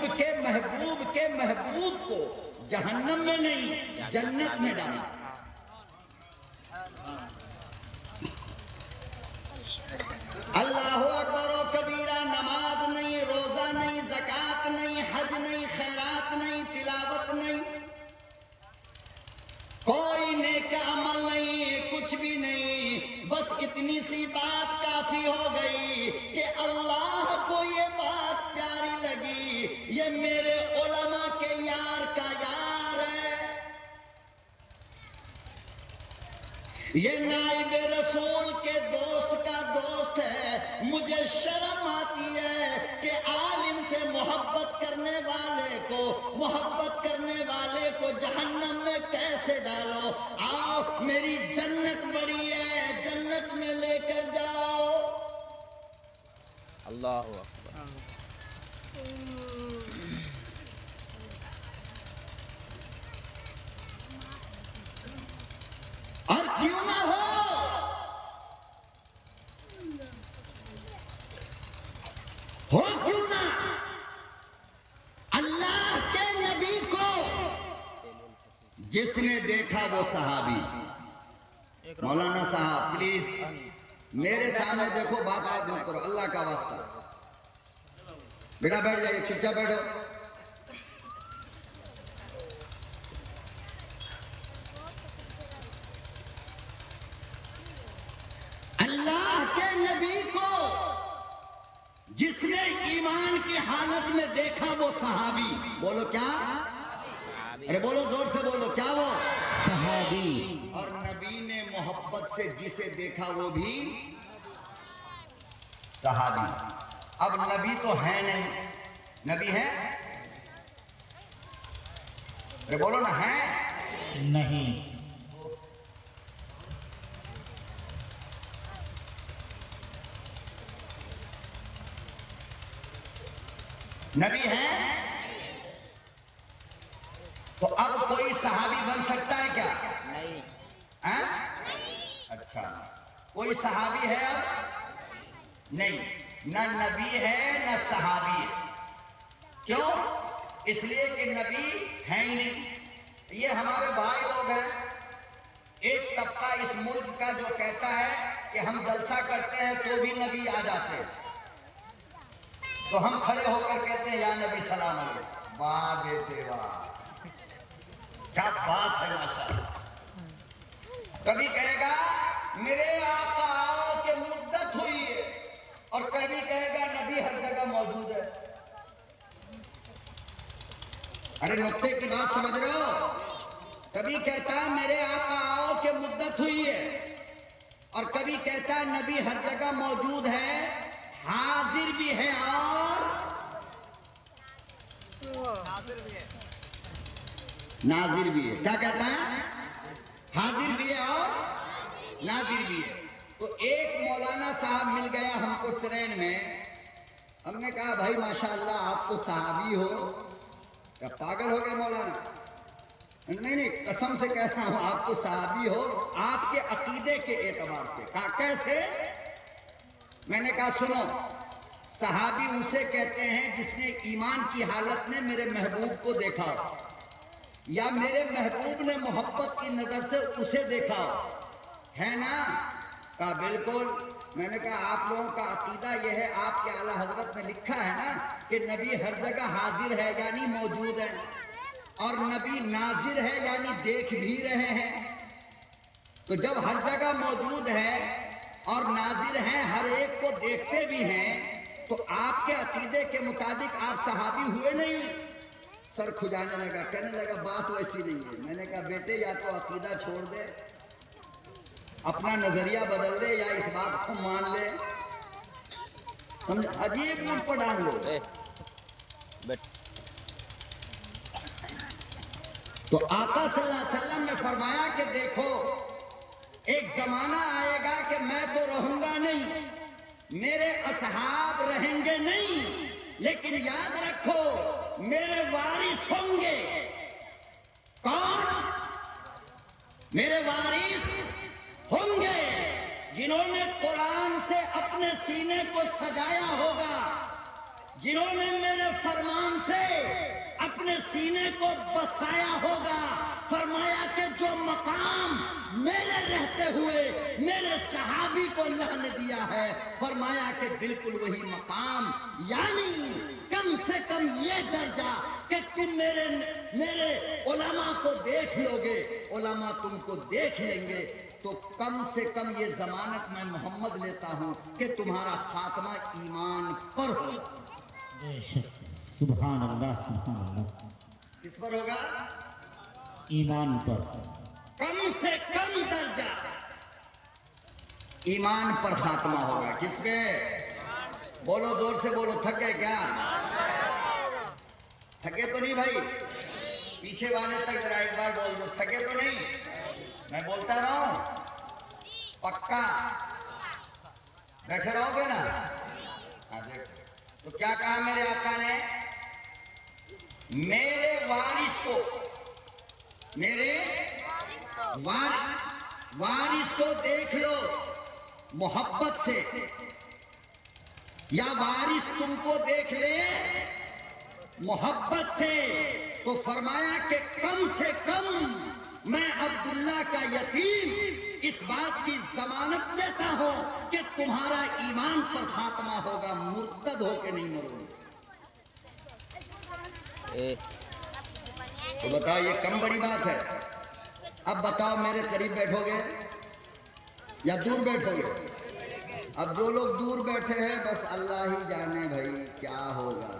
محبوب کے محبوب کو جہنم میں نہیں جنت میں ڈالا۔ اللہ اکبر و کبیرہ، نماز نہیں، روزہ نہیں، زکوٰۃ نہیں، حج نہیں، خیرات نہیں، تلاوت نہیں، کوئی نیک عمل نہیں، کچھ بھی نہیں، بس اتنی سی بات کافی ہو گئی کہ اللہ کو یہ بات پیاری لگی، یہ میرے علماء کے یار کا یار ہے، یہ نائب رسول کے دوست کا دوست ہے۔ مجھے شرم آتی ہے کہ عالم سے محبت کرنے والے کو جہنم میں کیسے ڈالو۔ آؤ میری جنت بڑی ہے، جنت میں لے کر جاؤ۔ اللہ اکبر۔ اور کیوں نہ ہو، کیوں نہ اللہ کے نبی کو جس نے دیکھا وہ صحابی۔ مولانا صاحب پلیز میرے سامنے دیکھو، بات مت کرو، اللہ کا واسطہ۔ بیٹا بیٹھ جائیے، چپ چاپ بیٹھو۔ اللہ کے نبی کو جس نے ایمان کی حالت میں دیکھا وہ صحابی۔ بولو کیا؟ ارے بولو زور سے بولو، کیا وہ صحابی؟ اور نبی نے محبت سے جسے دیکھا وہ بھی صحابی۔ اب نبی تو ہے نہیں، نبی ہے؟ ارے بولو نا، ہے نہیں۔ نبی ہے تو اب کوئی صحابی بن سکتا ہے کیا؟ نہیں۔ اچھا، کوئی صحابی ہے اب؟ نہیں، نہ نبی ہے نہ صحابی ہے۔ کیوں؟ اس لیے کہ نبی ہے ہی نہیں۔ یہ ہمارے بھائی لوگ ہیں، ایک طبقہ اس ملک کا جو کہتا ہے کہ ہم جلسہ کرتے ہیں تو بھی نبی آ جاتے ہیں، تو ہم کھڑے ہو کر کہتے ہیں یا نبی سلام علیکم۔ واہ بیٹے واہ، کیا بات ہے ماشاءاللہ۔ کبھی کہے گا میرے آقا آؤ کہ مدت ہوئی ہے، اور کبھی کہے گا نبی ہر جگہ موجود ہے۔ ارے نقطے کی بات سمجھ رہے ہو؟ کبھی کہتا ہے میرے آقا آؤ کہ مدت ہوئی ہے، اور کبھی کہتا ہے نبی ہر جگہ موجود ہے، حاضر بھی ہے اور ناظر بھی ہے۔ کیا کہتا ہے؟ حاضر بھی ہے اور ناظر بھی ہے۔ تو ایک مولانا صاحب مل گیا ہم کو ٹرین میں، ہم نے کہا بھائی ماشاءاللہ آپ تو صحابی ہو۔ کیا پاگل ہو گئے مولانا؟ نہیں، قسم سے کہہ رہا ہوں، آپ تو صحابی ہو، آپ کے عقیدے کے اعتبار سے۔ کہا کیسے؟ میں نے کہا سنو، صحابی اسے کہتے ہیں جس نے ایمان کی حالت میں میرے محبوب کو دیکھا ہو، یا میرے محبوب نے محبت کی نظر سے اسے دیکھا ہو، ہے نا؟ کہا بالکل۔ میں نے کہا آپ لوگوں کا عقیدہ یہ ہے، آپ کے اعلیٰ حضرت نے لکھا ہے نا کہ نبی ہر جگہ حاضر ہے یعنی موجود ہے، اور نبی ناظر ہے یعنی دیکھ بھی رہے ہیں۔ تو جب ہر جگہ موجود ہے اور ناظر ہیں، ہر ایک کو دیکھتے بھی ہیں، تو آپ کے عقیدے کے مطابق آپ صحابی ہوئے نہیں؟ سر کھجانے لگا، کہنے لگا بات ویسی نہیں ہے۔ میں نے کہا بیٹے یا تو عقیدہ چھوڑ دے، اپنا نظریہ بدل دے، یا اس بات کو مان لے۔ عجیب موڈ پر ڈال لو۔ تو آقا صلی اللہ علیہ وسلم نے فرمایا کہ دیکھو ایک زمانہ آئے گا کہ میں تو رہوں گا نہیں، میرے اصحاب رہیں گے نہیں، لیکن یاد رکھو میرے وارث ہوں گے۔ کون؟ میرے وارث ہوں گے جنہوں نے قرآن سے اپنے سینے کو سجایا ہوگا، جنہوں نے میرے فرمان سے بسایا ہوگا، فرمایا کہ جو مقام میرے رہتے ہوئے میرے صحابی کو اللہ نے دیا ہے، فرمایا کہ بالکل وہی مقام، یعنی کم سے کم یہ درجہ کہ تم میرے علماء کو دیکھ لو گے، علماء تم کو دیکھ لیں گے، تو کم سے کم یہ ضمانت میں محمد لیتا ہوں کہ تمہارا خاتمہ ایمان پر ہوگا۔ سبحان اللہ سبحان اللہ۔ کس پر ہوگا؟ ایمان پر۔ کم سے کم درجہ ایمان پر خاتمہ ہوگا۔ کس پہ؟ بولو، زور سے بولو، تھک گئے کیا؟ تھکے تو نہیں بھائی؟ پیچھے والے تک ذرا ایک بار بول دو، تھکے تو نہیں؟ میں بولتا رہا ہوں پکا؟ بیٹھے رہو گے نا؟ تو کیا کہا میرے آقا نے؟ میرے وارث کو، میرے وارث کو دیکھ لو محبت سے، یا وارث تم کو دیکھ لے محبت سے، تو فرمایا کہ کم سے کم میں عبداللہ کا یتیم اس بات کی ضمانت لیتا ہوں کہ تمہارا ایمان پر خاتمہ ہوگا، مرتد ہو کے نہیں مرو گے۔ تو بتاؤ یہ کم بڑی بات ہے؟ اب بتاؤ میرے قریب بیٹھو گے یا دور بیٹھو گے؟ اب جو لوگ دور بیٹھے ہیں بس اللہ ہی جانے بھائی کیا ہوگا،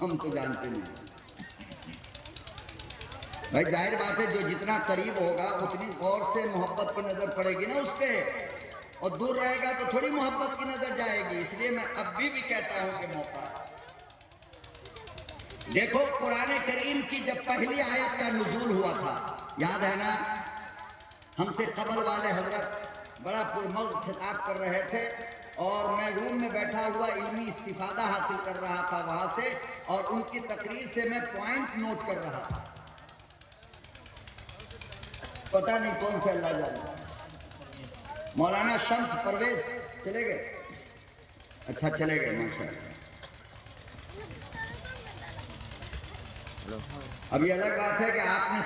ہم تو جانتے نہیں بھائی۔ ظاہر بات ہے جو جتنا قریب ہوگا اتنی غور سے محبت کی نظر پڑے گی نا اس پہ، اور دور رہے گا تو تھوڑی محبت کی نظر جائے گی۔ اس لیے میں اب بھی کہتا ہوں کہ موقع ہے۔ دیکھو قرآن کریم کی جب پہلی آیت کا نزول ہوا تھا، یاد ہے نا؟ ہم سے قبل والے حضرت بڑا پرمغز خطاب کر رہے تھے، اور میں روم میں بیٹھا ہوا علمی استفادہ حاصل کر رہا تھا وہاں سے، اور ان کی تقریر سے میں پوائنٹ نوٹ کر رہا تھا۔ پتہ نہیں کون سے، اللہ جانے۔ مولانا شمس پرویز چلے گئے؟ اچھا چلے گئے، ماشاءاللہ۔ اب یہ الگ بات ہے کہ آپ نے